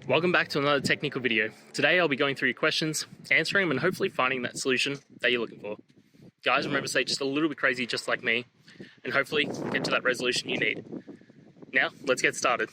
Welcome back to another technical video. Today I'll be going through your questions, answering them and hopefully finding that solution that you're looking for. Guys, remember to stay just a little bit crazy just like me and hopefully get to that resolution you need. Now, let's get started.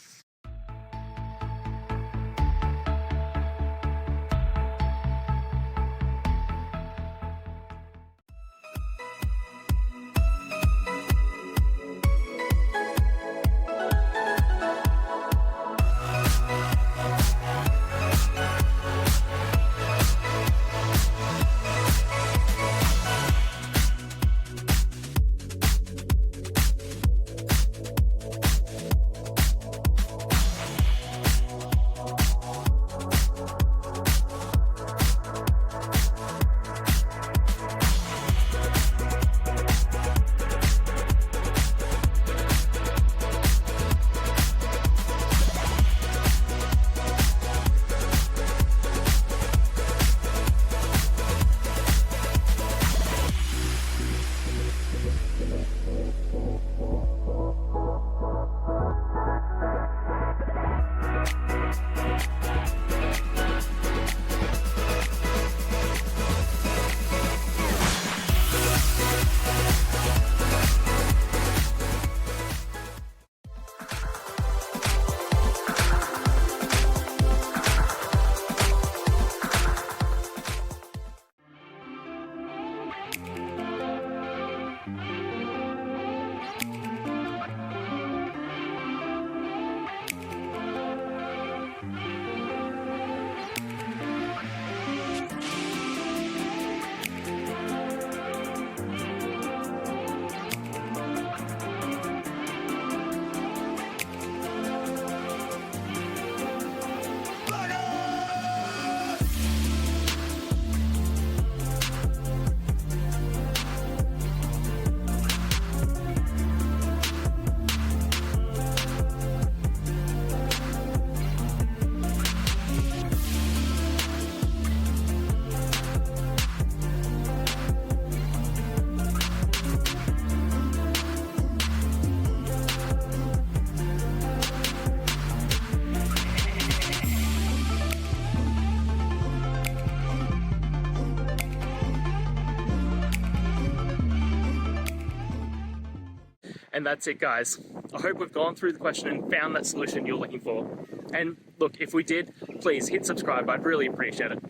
And that's it, guys. I hope we've gone through the question and found that solution you're looking for. And look, if we did, please hit subscribe. I'd really appreciate it.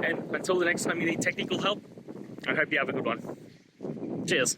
And until the next time you need technical help, I hope you have a good one. Cheers.